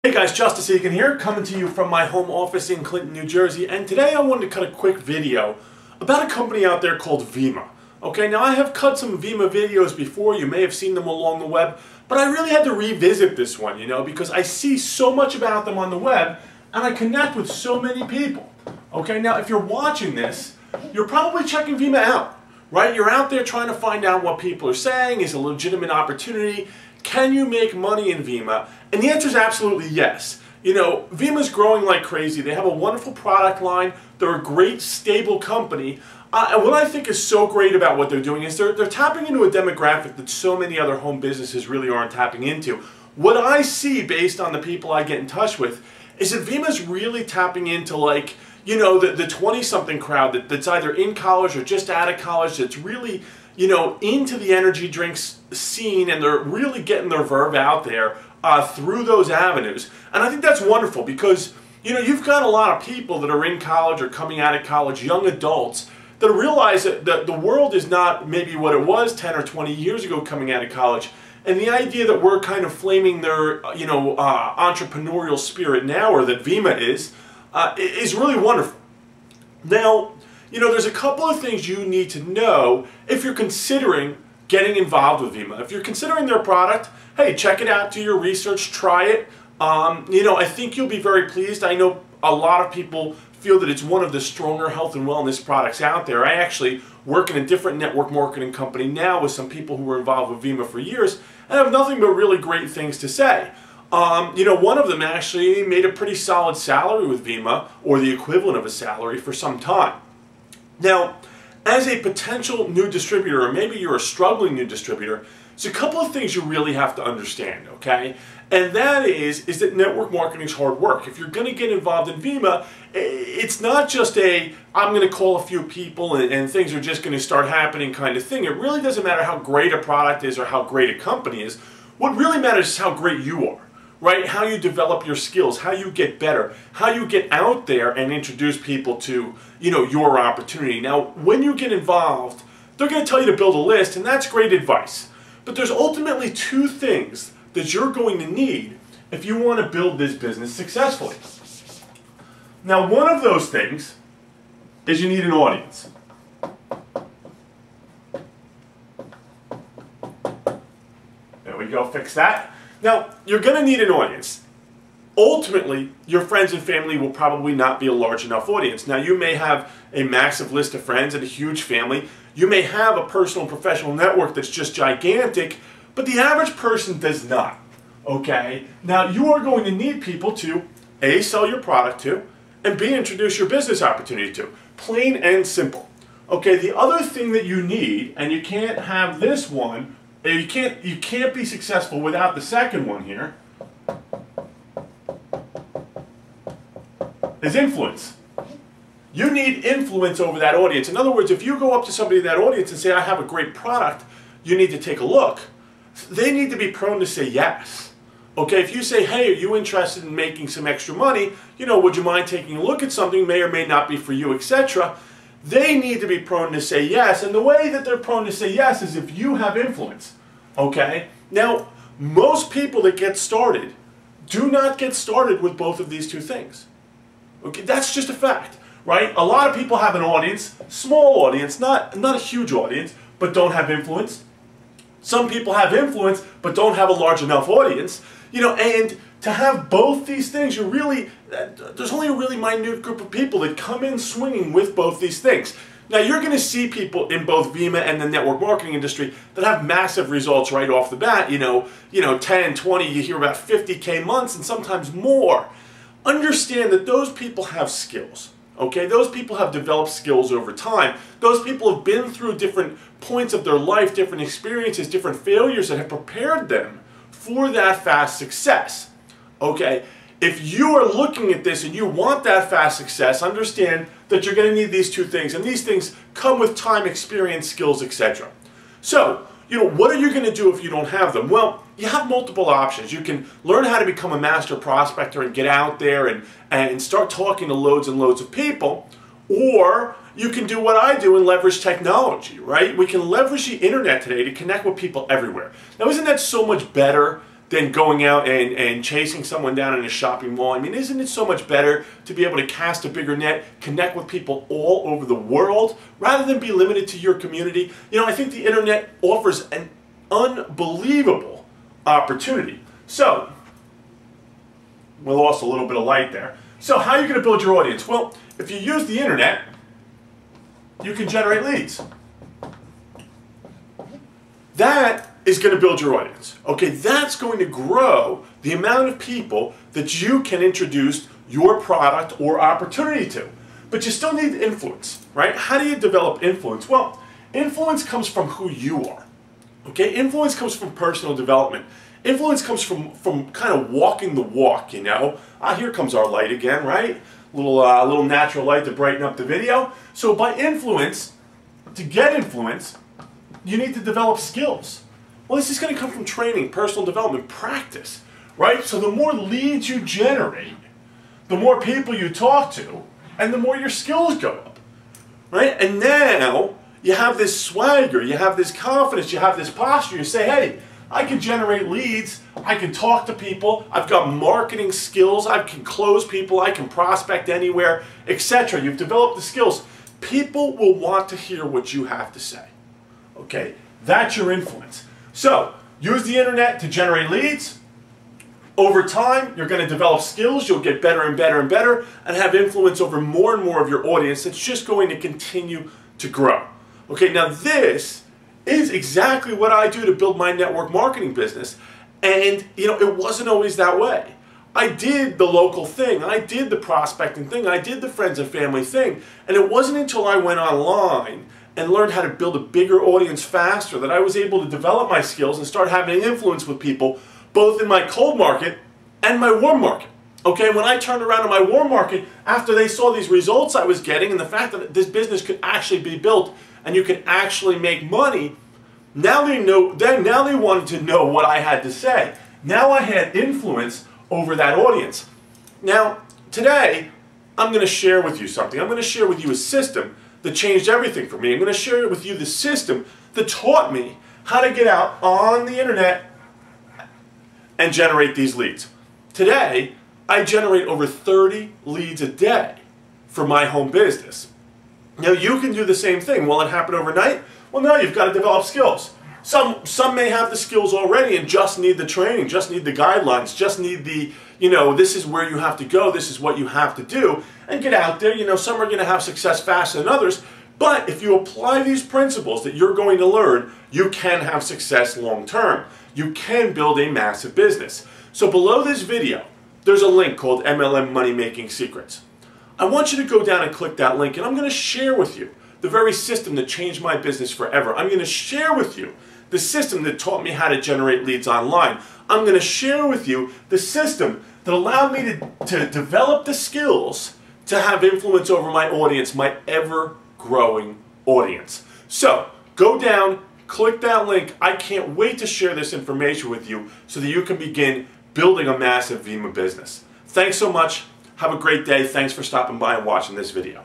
Hey guys, Justice Egan here, coming to you from my home office in Clinton, New Jersey, and today I wanted to cut a quick video about a company out there called Vemma. Okay, now I have cut some Vemma videos before, you may have seen them along the web, but I really had to revisit this one, because I see so much about them on the web, and I connect with so many people. Okay, now if you're watching this, you're probably checking Vemma out, right? You're out there trying to find out what people are saying, is a legitimate opportunity. Can you make money in Vemma? And the answer is absolutely yes. Vemma's growing like crazy. They have a wonderful product line. They're a great, stable company. And what I think is so great about what they're doing is they're tapping into a demographic that so many other home businesses really aren't tapping into. What I see based on the people I get in touch with is that Vemma's really tapping into the 20-something crowd that's either in college or just out of college that's really into the energy drinks scene, and they're really getting their verve out there through those avenues. And I think that's wonderful because, you've got a lot of people that are in college or coming out of college, young adults, that realize that the world is not maybe what it was 10 or 20 years ago coming out of college. And the idea that we're kind of flaming their, entrepreneurial spirit now, or that Vemma is really wonderful. Now, there's a couple of things you need to know if you're considering getting involved with Vemma. If you're considering their product, hey, check it out, do your research, try it. I think you'll be very pleased. I know a lot of people feel that it's one of the stronger health and wellness products out there. I actually work in a different network marketing company now with some people who were involved with Vemma for years and have nothing but really great things to say. One of them actually made a pretty solid salary with Vemma, or the equivalent of a salary, for some time. Now, as a potential new distributor, or maybe you're a struggling new distributor, there's a couple of things you really have to understand, okay? And that is that network marketing is hard work. If you're going to get involved in Vemma, it's not just I'm going to call a few people and things are just going to start happening kind of thing. It really doesn't matter how great a product is or how great a company is. What really matters is how great you are. Right? How you develop your skills, how you get better, how you get out there and introduce people to, your opportunity. Now, when you get involved, they're going to tell you to build a list, and that's great advice. But there's ultimately two things that you're going to need if you want to build this business successfully. Now, one of those things is you need an audience. There we go, fix that. Now, you're going to need an audience. Ultimately, your friends and family will probably not be a large enough audience. Now, you may have a massive list of friends and a huge family. You may have a personal and professional network that's just gigantic, but the average person does not. Okay? Now, you are going to need people to, A, sell your product to, and B, introduce your business opportunity to. Plain and simple. Okay, the other thing that you need, and you can't have this one, you can't be successful without the second one here, is influence. You need influence over that audience. In other words, if you go up to somebody in that audience and say, I have a great product, you need to take a look, they need to be prone to say yes. Okay, if you say, hey, are you interested in making some extra money, would you mind taking a look at something, may or may not be for you, etc., they need to be prone to say yes, and the way that they're prone to say yes is if you have influence. Okay? Now, most people that get started do not get started with both of these two things. Okay? That's just a fact, right? A lot of people have an audience, small audience, not a huge audience, but don't have influence. Some people have influence, but don't have a large enough audience. And to have both these things, there's only a really minute group of people that come in swinging with both these things. Now, you're going to see people in both Vemma and the network marketing industry that have massive results right off the bat, 10, 20, you hear about 50K months and sometimes more. Understand that those people have skills, okay? Those people have developed skills over time. Those people have been through different points of their life, different experiences, different failures that have prepared them for that fast success. Okay, if you are looking at this and you want that fast success, understand that you're going to need these two things, and these things come with time, experience, skills, etc. So, what are you going to do if you don't have them? Well, you have multiple options. You can learn how to become a master prospector and get out there and start talking to loads and loads of people, or you can do what I do and leverage technology, right? We can leverage the internet today to connect with people everywhere. Now, isn't that so much better than going out and chasing someone down in a shopping mall. I mean, isn't it so much better to be able to cast a bigger net, connect with people all over the world, rather than be limited to your community? You know, I think the internet offers an unbelievable opportunity. So, we lost a little bit of light there. So, how are you going to build your audience? Well, if you use the internet, you can generate leads. That is going to build your audience. Okay, that's going to grow the amount of people that you can introduce your product or opportunity to. But you still need influence, right? How do you develop influence? Well, influence comes from who you are. Okay, influence comes from personal development. Influence comes from kind of walking the walk, you know. Here comes our light again, right? Little natural light to brighten up the video. So by influence, to get influence, you need to develop skills. Well, this is going to come from training, personal development, practice, right? So the more leads you generate, the more people you talk to, and the more your skills go up, right? And now you have this swagger, you have this confidence, you have this posture. You say, hey, I can generate leads, I can talk to people, I've got marketing skills, I can close people, I can prospect anywhere, etc. You've developed the skills. People will want to hear what you have to say. Okay, that's your influence. So, use the internet to generate leads. Over time, you're going to develop skills, you'll get better and better and better, and have influence over more and more of your audience. It's just going to continue to grow. Okay, now this is exactly what I do to build my network marketing business. And, you know, it wasn't always that way. I did the local thing, I did the prospecting thing, I did the friends and family thing, and it wasn't until I went online and learned how to build a bigger audience faster that I was able to develop my skills and start having influence with people both in my cold market and my warm market. Okay, when I turned around to my warm market, after they saw these results I was getting and the fact that this business could actually be built and you could actually make money, now they wanted to know what I had to say. Now I had influence over that audience. Now, today, I'm going to share with you something. I'm going to share with you a system that changed everything for me. I'm going to share with you the system that taught me how to get out on the internet and generate these leads. Today, I generate over 30 leads a day for my home business. Now, you can do the same thing. Will it happen overnight? Well, no, you've got to develop skills. Some may have the skills already and just need the training, just need the guidelines, just need the, you know, this is where you have to go, this is what you have to do, and get out there. You know, some are going to have success faster than others, but if you apply these principles that you're going to learn, you can have success long term. You can build a massive business. So below this video, there's a link called MLM Money Making Secrets. I want you to go down and click that link, and I'm going to share with you the very system that changed my business forever. I'm going to share with you the system that taught me how to generate leads online. I'm going to share with you the system that allowed me to develop the skills to have influence over my audience, my ever-growing audience. So, go down, click that link. I can't wait to share this information with you so that you can begin building a massive Vemma business. Thanks so much. Have a great day. Thanks for stopping by and watching this video.